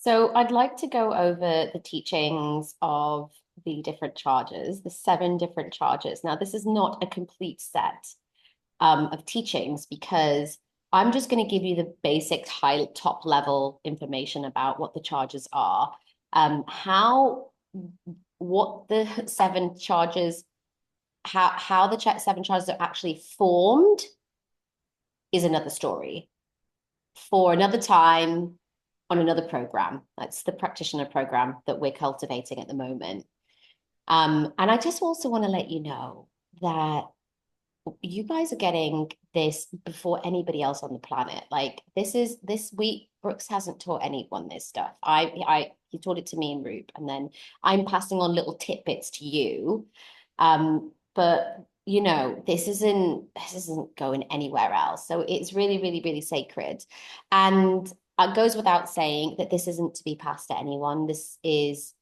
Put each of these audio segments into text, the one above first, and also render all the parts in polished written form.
So I'd like to go over the teachings of the different charges, the 7 different charges. Now, this is not a complete set of teachings because I'm just going to give you the basic high top level information about what the charges are, how what the 7 charges, how the 7 charges are actually formed is another story for another time on another program. That's the practitioner program that we're cultivating at the moment. And I just also want to let you know that you guys are getting this before anybody else on the planet. Like this week, Brooks hasn't taught anyone this stuff. He taught it to me and Roop, and then I'm passing on little tidbits to you. But this isn't going anywhere else. So it's really, really, really sacred. And it goes without saying that this isn't to be passed to anyone. This is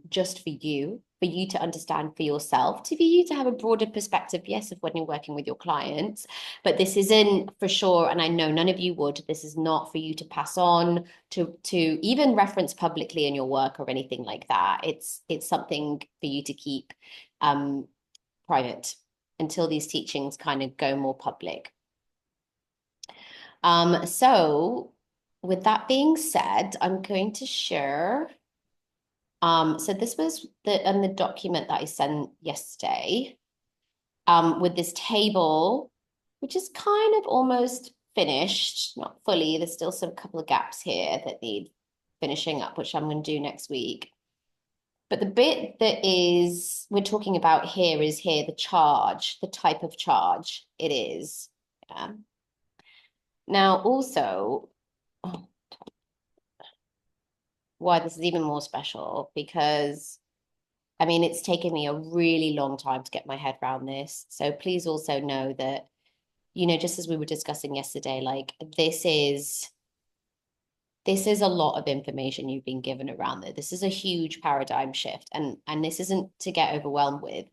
just for you to understand for yourself, for you to have a broader perspective, yes, of when you're working with your clients. But this isn't for sure, and I know none of you would, this is not for you to pass on to even reference publicly in your work or anything like that. It's something for you to keep private until these teachings kind of go more public. So with that being said, I'm going to share. So this was the document that I sent yesterday, with this table, which is kind of almost finished, not fully. There's still some couple of gaps here that need finishing up, which I'm going to do next week. But the bit that we're talking about here is the charge, the type of charge it is. Yeah. Now, also, why this is even more special, because I mean, it's taken me a really long time to get my head around this. So please also know that, just as we were discussing yesterday, like this is a lot of information you've been given around it. This is a huge paradigm shift, and this isn't to get overwhelmed with.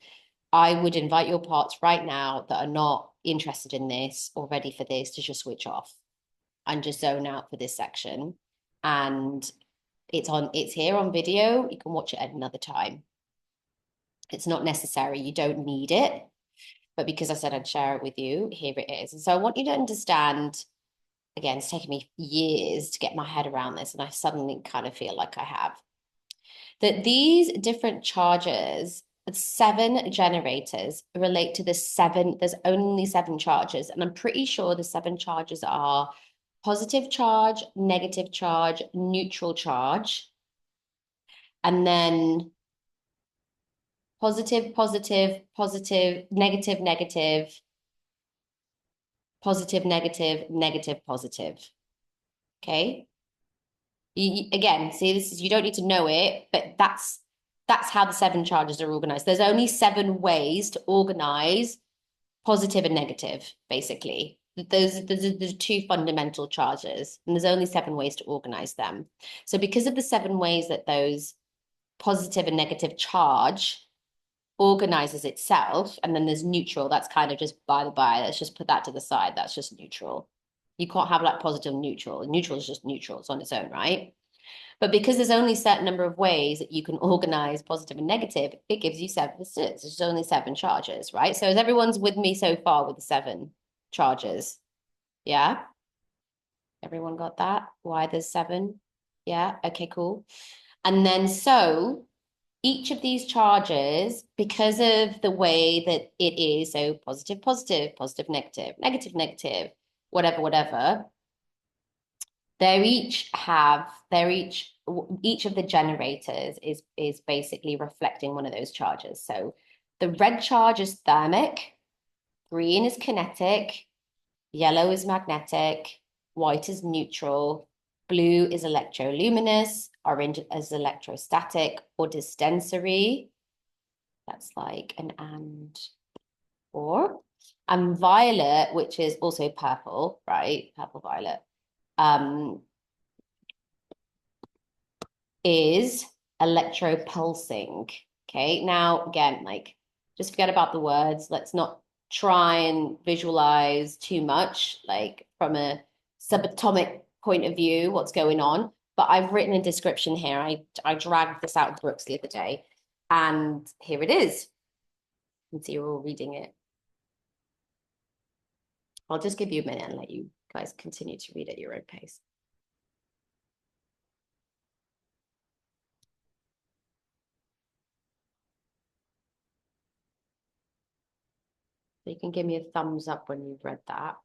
I would invite your parts right now that are not interested in this or ready for this to just switch off and just zone out for this section. And it's here on video. You can watch it at another time. It's not necessary. You don't need it. But because I said I'd share it with you, here it is. And so I want you to understand, again, it's taken me years to get my head around this, and I suddenly kind of feel like I have, that these different charges, 7 generators, relate to there's only 7 charges. And I'm pretty sure the 7 charges are positive charge, negative charge, neutral charge, and then positive, positive, positive, negative, negative, positive, negative, negative, positive. Okay. Again, see, you don't need to know it, but that's how the 7 charges are organized. There's only 7 ways to organize positive and negative, basically. Those are the 2 fundamental charges, and there's only 7 ways to organize them. So because of the 7 ways that those positive and negative charge organizes itself, and then there's neutral, that's kind of just by the by, let's just put that to the side, that's just neutral. You can't have like positive and neutral. Neutral is just neutral, it's on its own, right? But because there's only a certain number of ways that you can organize positive and negative, it gives you 7 states. There's only 7 charges, right? So as everyone's with me so far with the 7 charges, yeah? Everyone got that? Why there's 7? Yeah, okay, cool. And then so each of these charges, because of the way that it is, so positive, positive, positive, negative, negative, negative, whatever, whatever, each of the generators is basically reflecting one of those charges. So the red charge is thermic, green is kinetic, yellow is magnetic, white is neutral, blue is electroluminous, orange is electrostatic or distensory. That's like an and or. And violet, which is also purple, right? Purple violet, is electropulsing. Okay, now again, like just forget about the words. Let's not try and visualize too much, like from a subatomic point of view, what's going on. but I've written a description here. I dragged this out of Brooks the other day, and here it is. You can see you're all reading it. I'll just give you a minute and let you guys continue to read at your own pace. So you can give me a thumbs up when you've read that.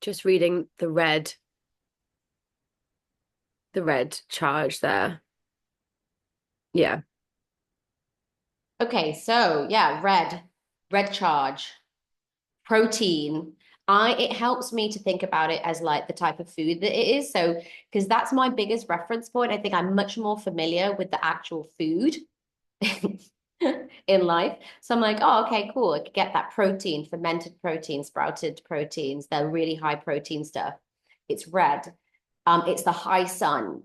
Just reading the red charge there. Yeah. Okay, so yeah, red charge, protein. It helps me to think about it as like the type of food that it is. So, because that's my biggest reference point. I think I'm much more familiar with the actual food in life. So I'm like, oh, okay, cool. I could get that protein, fermented protein, sprouted proteins. They're really high protein stuff. It's red. It's the high sun.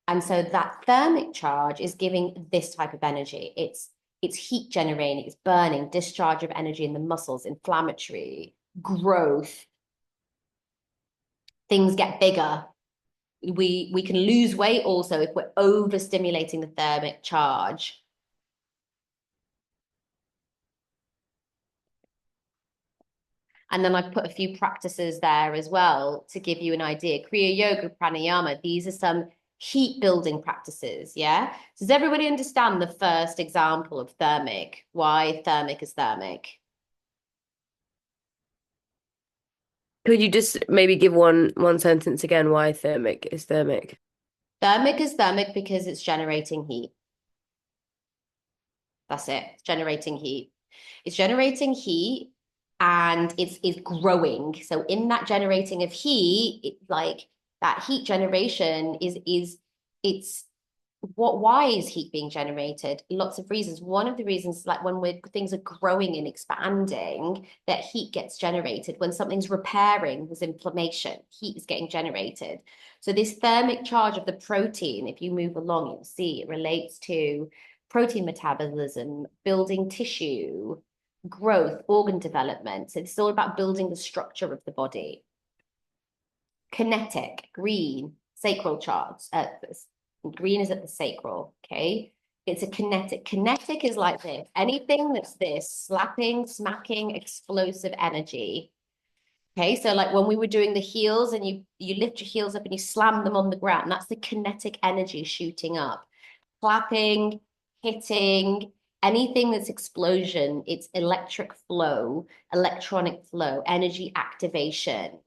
And so that thermic charge is giving this type of energy. It's heat generating, it's burning, discharge of energy in the muscles, inflammatory, growth. Things get bigger. We can lose weight also if we're overstimulating the thermic charge. And then I've put a few practices there as well to give you an idea. Kriya Yoga, Pranayama, these are some heat building practices. Yeah. So does everybody understand the first example of thermic? Why thermic is thermic? Could you just maybe give one sentence again why thermic is thermic? Thermic is thermic because it's generating heat. That's it. It's generating heat. It's generating heat and it's growing. So in that generating of heat, like that heat generation is it's why is heat being generated? Lots of reasons. One of the reasons is like when things are growing and expanding, that heat gets generated. When something's repairing, there's inflammation, heat is getting generated. So this thermic charge of the protein, if you move along, you'll see it relates to protein metabolism, building tissue, growth, organ development. So it's all about building the structure of the body. Kinetic, green, sacral charts. Green is at the sacral, okay? It's a kinetic. Kinetic is like this. Anything that's this, slapping, smacking, explosive energy. Okay, so like when we were doing the heels and you lift your heels up and you slam them on the ground, that's the kinetic energy shooting up. Clapping, hitting, anything that's explosion, it's electric flow, electronic flow, energy activation,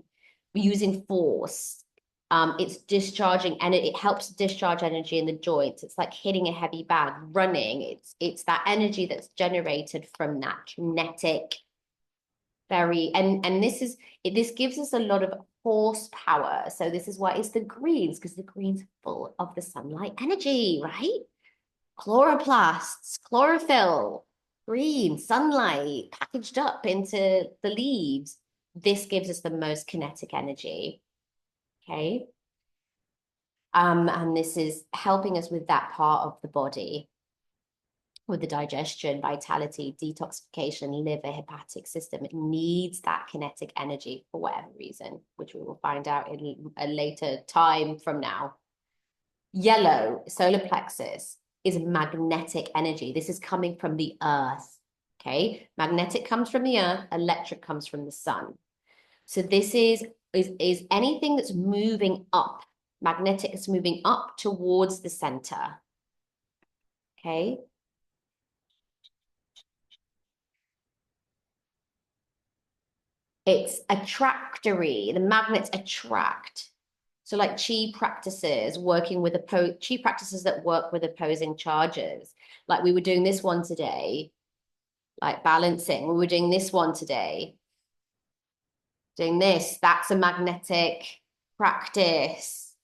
using force. It's discharging and it helps discharge energy in the joints. It's like hitting a heavy bag, running. It's that energy that's generated from that kinetic and this gives us a lot of horsepower. So this is why it's the greens, because the greens are full of the sunlight energy, right? Chloroplasts, chlorophyll, green, sunlight packaged up into the leaves. This gives us the most kinetic energy. Okay. And this is helping us with that part of the body, with the digestion, vitality, detoxification, liver, hepatic system. It needs that kinetic energy for whatever reason, which we will find out in a later time from now. Yellow, solar plexus, is magnetic energy. This is coming from the earth. Okay. Magnetic comes from the earth, electric comes from the sun. So this is anything that's moving up. Magnetic is moving up towards the center. Okay. It's attractory. The magnets attract. So like chi practices, working with chi practices that work with opposing charges. Like we were doing this one today, like balancing. We were doing this one today. Doing this, that's a magnetic practice.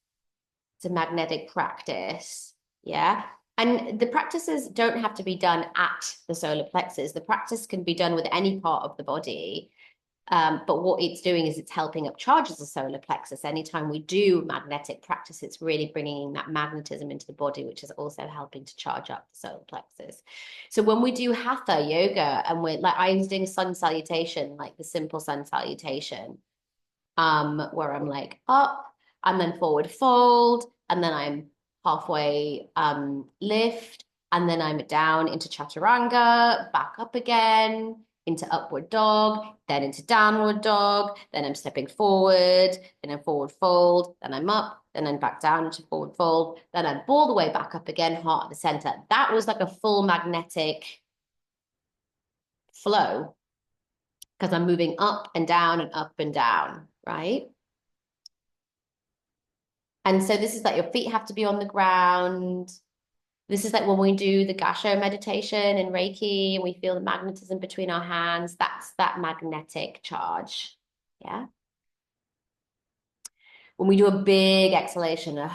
It's a magnetic practice. Yeah. And the practices don't have to be done at the solar plexus. The practice can be done with any part of the body. But what it's doing is it's helping up charges the solar plexus. Anytime we do magnetic practice, it's really bringing that magnetism into the body, which is also helping to charge up the solar plexus. So when we do hatha yoga, and we're like, I was doing sun salutation, like the simple sun salutation, where I'm like up and then forward fold, and then I'm halfway lift, and then I'm down into chaturanga, back up again, into upward dog, then into downward dog, then I'm stepping forward, then I'm forward fold, then I'm up, then I'm back down into forward fold, then I'm all the way back up again, heart at the center. That was like a full magnetic flow because I'm moving up and down and up and down, right? And so this is like your feet have to be on the ground. This is like when we do the Gasho meditation in Reiki and we feel the magnetism between our hands. That's that magnetic charge. Yeah. When we do a big exhalation,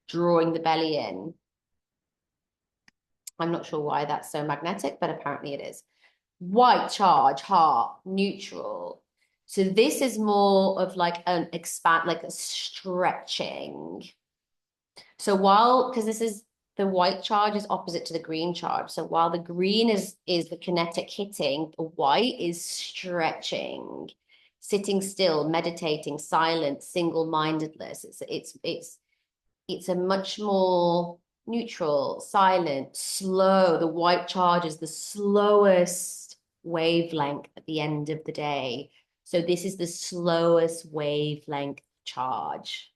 drawing the belly in. I'm not sure why that's so magnetic, but apparently it is. White charge, heart, neutral. So this is more of like an expand, like a stretching. So while, because this is the white charge is opposite to the green charge. So while the green is the kinetic hitting, the white is stretching, sitting still, meditating, silent, single-mindedness. It's a much more neutral, silent, slow. The white charge is the slowest wavelength at the end of the day. So this is the slowest wavelength charge.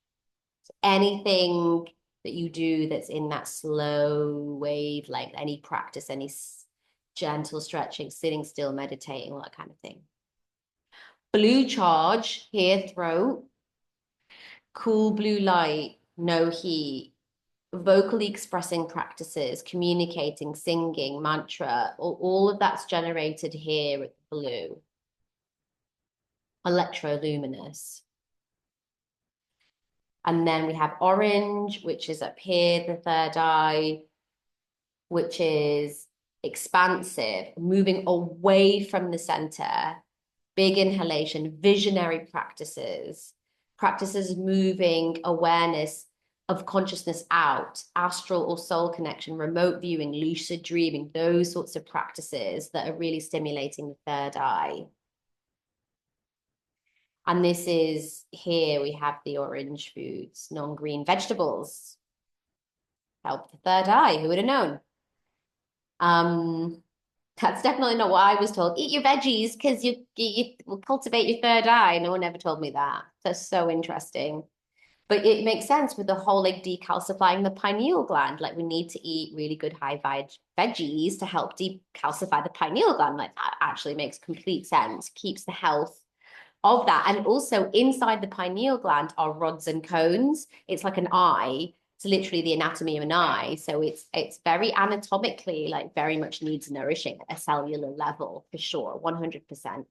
So anything that you do that's in that slow wavelength, any practice, any gentle stretching, sitting still, meditating, all that kind of thing. Blue charge here, throat, cool blue light, no heat, vocally expressing practices, communicating, singing, mantra, all of that's generated here at the blue. Electroluminous. And then we have orange, which is up here, the third eye, which is expansive, moving away from the center, big inhalation, visionary practices, practices moving awareness of consciousness out, astral or soul connection, remote viewing, lucid dreaming, those sorts of practices that are really stimulating the third eye. And this is here we have the orange foods, non-green vegetables. Help the third eye. Who would have known? That's definitely not what I was told. Eat your veggies because you will cultivate your third eye. No one ever told me that. That's so interesting. But it makes sense with the whole like decalcifying the pineal gland. Like we need to eat really good high veggies to help decalcify the pineal gland. Like that actually makes complete sense. Keeps the health of that. And also inside the pineal gland are rods and cones. It's like an eye. It's literally the anatomy of an eye. So it's very anatomically like very much needs nourishing at a cellular level for sure, 100%.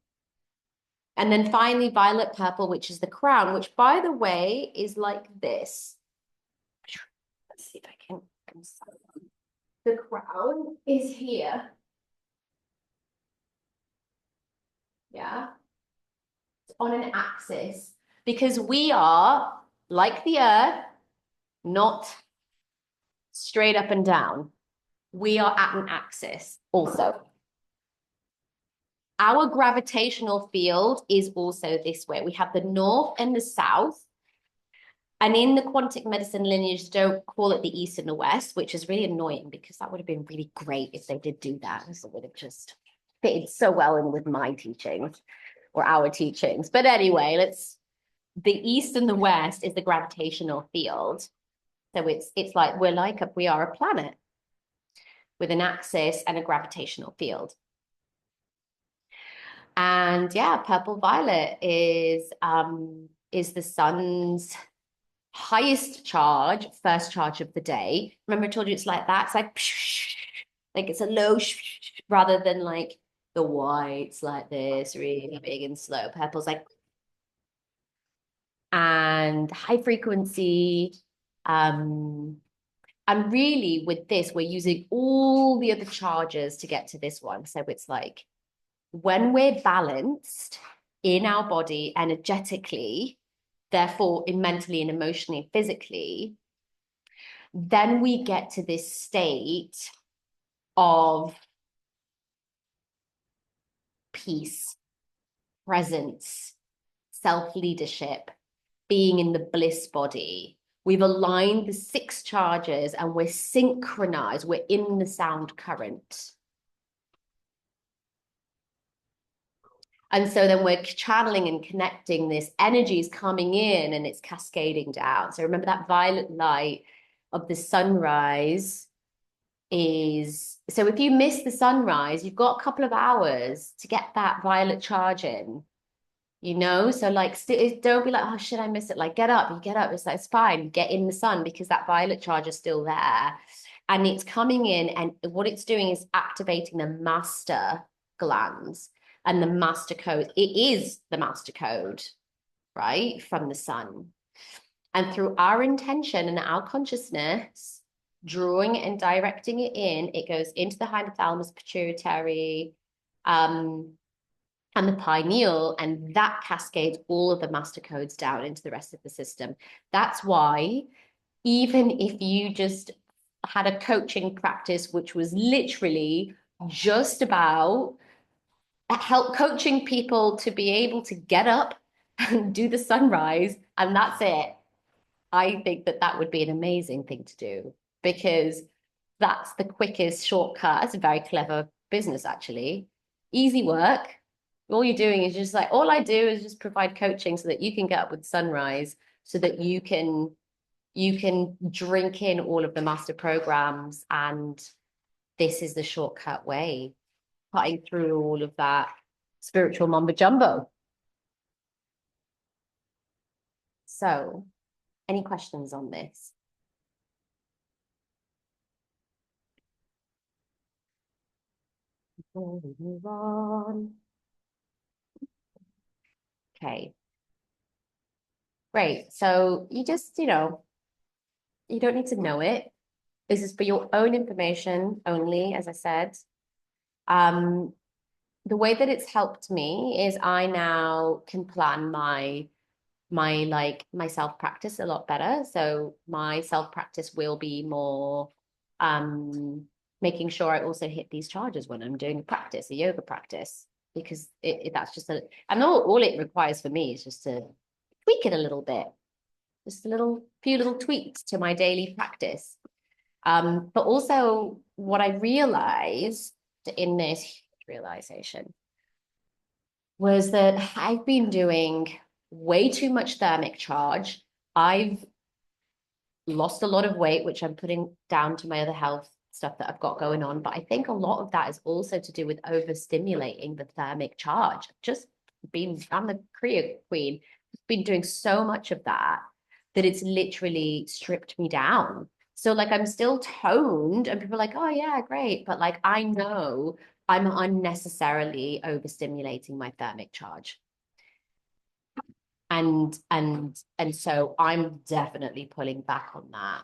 And then finally, violet purple, which is the crown, which by the way is like this. Let's see if I can. The crown is here. Yeah. On an axis because we are like the earth, not straight up and down. We are at an axis also. Our gravitational field is also this way. We have the north and the south. And in the quantic medicine lineage, don't call it the east and the west, which is really annoying because that would have been really great if they did do that. It would have just fitted so well in with my teachings or our teachings. But anyway, the east and the west is the gravitational field. So it's like we are a planet with an axis and a gravitational field. And yeah, purple violet is the sun's highest charge, first charge of the day. Remember I told you it's like that? It's like it's a low rather than like the whites like this, really big and slow. Purple's like and high frequency. And really with this, we're using all the other charges to get to this one. So it's like when we're balanced in our body energetically, therefore in mentally and emotionally, physically, then we get to this state of peace, presence, self-leadership, being in the bliss body. We've aligned the six charges and we're synchronized. We're in the sound current. And so then we're channeling and connecting, this energy is coming in and it's cascading down. So remember that violet light of the sunrise is, so if you miss the sunrise, you've got a couple of hours to get that violet charge in, you know? So like, don't be like, oh, shit, I missed it. Like, get up, you get up. It's like, it's fine. Get in the sun because that violet charge is still there. And it's coming in, and what it's doing is activating the master glands and the master code. It is the master code, right? From the sun. And through our intention and our consciousness, drawing and directing it in, it goes into the hypothalamus, pituitary, and the pineal, and that cascades all of the master codes down into the rest of the system. That's why, even if you just had a coaching practice, which was literally just about help coaching people to be able to get up and do the sunrise, and that's it. I think that that would be an amazing thing to do because that's the quickest shortcut. It's a very clever business, actually. Easy work. All you're doing is just like, all I do is just provide coaching so that you can get up with sunrise, so that you can drink in all of the master programs, and this is the shortcut way, cutting through all of that spiritual mumbo jumbo. So, any questions on this? Before we move on. Okay, great. So you just, you don't need to know it. This is for your own information only, as I said. Um, the way that it's helped me is I now can plan my self practice a lot better. So my self practice will be more making sure I also hit these charges when I'm doing a practice, a yoga practice, because that's just and all it requires for me is just to tweak it a little bit, just few little tweaks to my daily practice. But also what I realized in this realization was that I've been doing way too much thermic charge. I've lost a lot of weight, which I'm putting down to my other health stuff that I've got going on. But I think a lot of that is also to do with overstimulating the thermic charge. I'm the Kriya queen, been doing so much of that it's literally stripped me down. So like I'm still toned and people are like, oh yeah, great. But like I know I'm unnecessarily overstimulating my thermic charge. And so I'm definitely pulling back on that.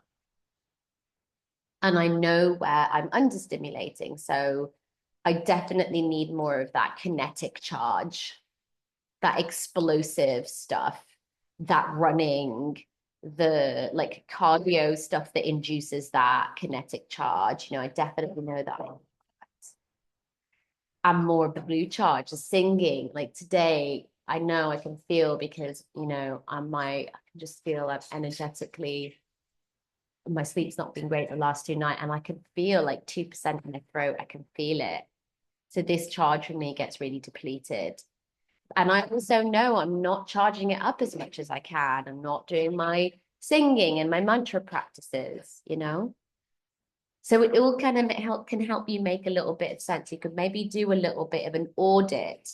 And I know where I'm understimulating. So I definitely need more of that kinetic charge, that explosive stuff, that running, the like cardio stuff that induces that kinetic charge. I definitely know that. I'm more of the blue charge, the singing. Like today, I know I can feel because, I can just feel I've energetically, my sleep's not been great the last 2 nights, and I can feel like 2% in my throat. I can feel it. So this charge for me gets really depleted. And I also know I'm not charging it up as much as I can. I'm not doing my singing and my mantra practices. So it all kind of can help you make a little bit of sense. You could maybe do a little bit of an audit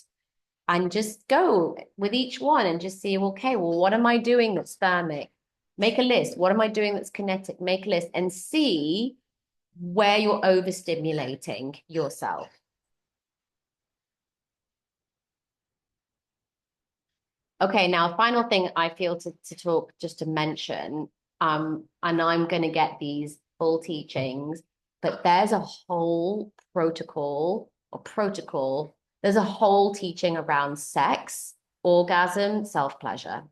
and just go with each one and just see, okay, well, what am I doing that's thermic? Make a list. What am I doing that's kinetic? Make a list and see where you're overstimulating yourself. Okay, now final thing I feel to talk, just to mention, and I'm going to get these full teachings, but there's a whole protocol There's a whole teaching around sex, orgasm, self-pleasure,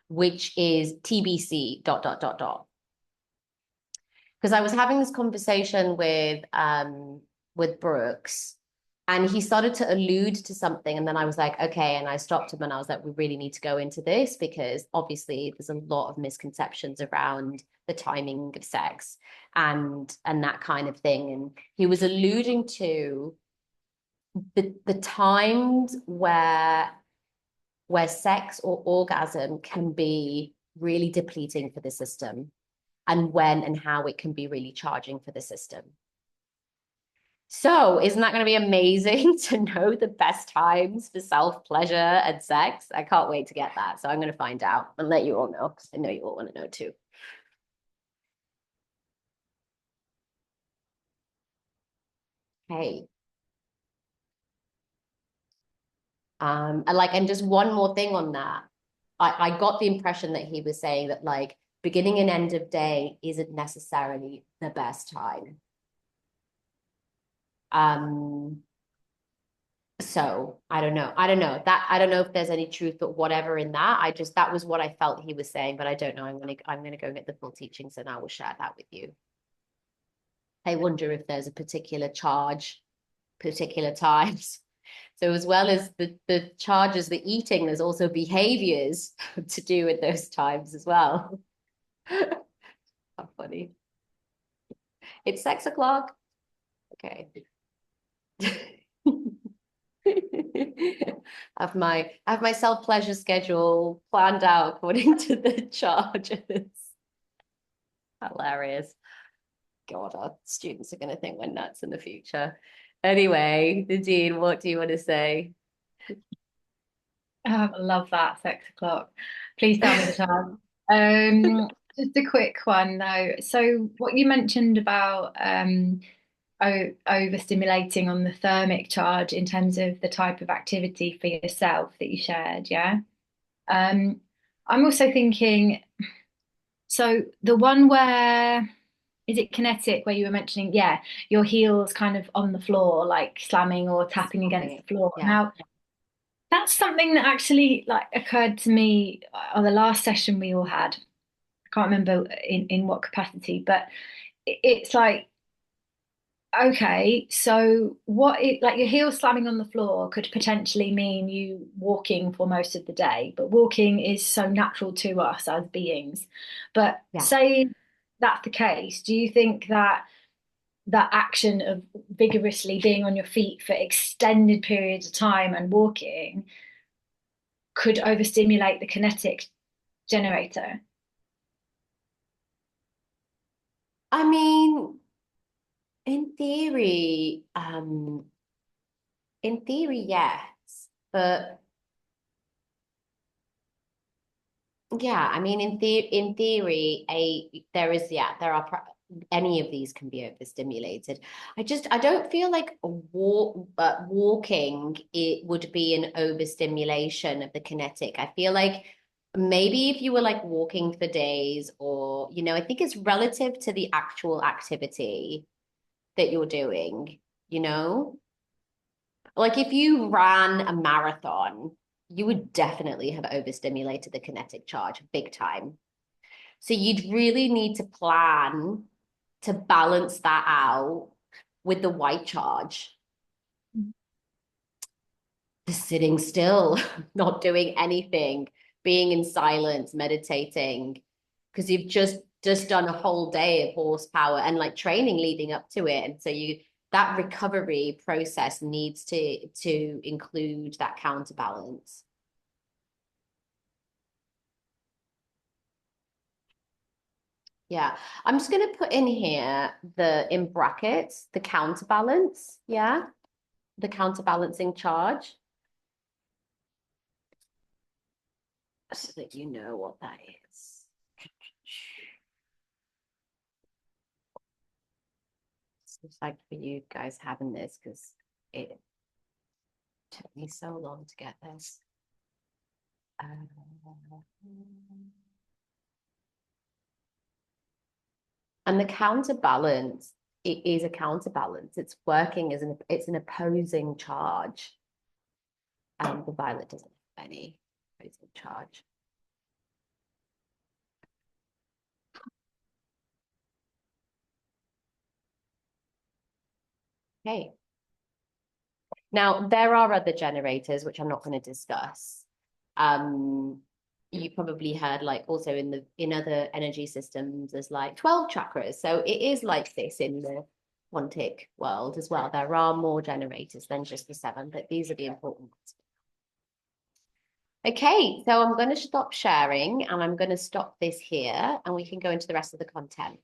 which is TBC dot dot dot dot. Because I was having this conversation with Brooks, and he started to allude to something, and then I was like, okay, and I stopped him and I was like, we really need to go into this because obviously there's a lot of misconceptions around the timing of sex and that kind of thing. And he was alluding to the times where sex or orgasm can be really depleting for the system, and when and how it can be really charging for the system. So, isn't that going to be amazing to know the best times for self-pleasure and sex? I can't wait to get that. So, I'm going to find out and let you all know because I know you all want to know too. Hey, and just one more thing on that. I got the impression that he was saying that like beginning and end of day isn't necessarily the best time. Um, So I don't know. I don't know that. I don't know if there's any truth, but whatever in that. That was what I felt he was saying, but I don't know. I'm gonna go get the full teachings and I will share that with you. I wonder if there's a particular charge, particular times. So as well as the charges, the eating, there's also behaviors to do with those times as well. How funny. It's 6 o'clock. Okay. Have my self-pleasure schedule planned out according to the charges. Hilarious. God, our students are going to think we're nuts in the future. Anyway, Nadine, what do you want to say? I love that 6 o'clock. Please tell me the time. Just a quick one though. So what you mentioned about overstimulating on the thermic charge in terms of the type of activity for yourself that you shared, yeah. Um, I'm also thinking, so the one where is it kinetic where you were mentioning, yeah, your heels kind of on the floor, like slamming or tapping against the floor. Yeah. Now, that's something that actually like occurred to me on the last session we all had. I can't remember in what capacity, but it's like, okay, so what it like your heels slamming on the floor could potentially mean you walking for most of the day, but walking is so natural to us as beings. But Yeah. say that's the case, do you think that that action of vigorously being on your feet for extended periods of time and walking could overstimulate the kinetic generator? I mean, in theory, yes. But yeah, I mean, in theory, any of these can be overstimulated. I don't feel like walking it would be an overstimulation of the kinetic. I feel like maybe if you were like walking for days, or I think it's relative to the actual activity that you're doing, you know? Like if you ran a marathon, you would definitely have overstimulated the kinetic charge big time. So you'd really need to plan to balance that out with the white charge. Just sitting still, not doing anything, being in silence, meditating, because you've just done a whole day of horsepower and like training leading up to it. And so that recovery process needs to include that counterbalance. Yeah. I'm just going to put in here in brackets, the counterbalance. Yeah. The counterbalancing charge so that you know what that is. It's like for you guys having this because it took me so long to get this. And the counterbalance it is a counterbalance. It's working as it's an opposing charge. The violet doesn't have any opposing charge. Okay. Now, there are other generators, which I'm not going to discuss. You probably heard like also in other energy systems, there's like 12 chakras. So it is like this in the quantic world as well. There are more generators than just the 7, but these are the important ones. Okay, so I'm going to stop sharing and I'm going to stop this here and we can go into the rest of the content.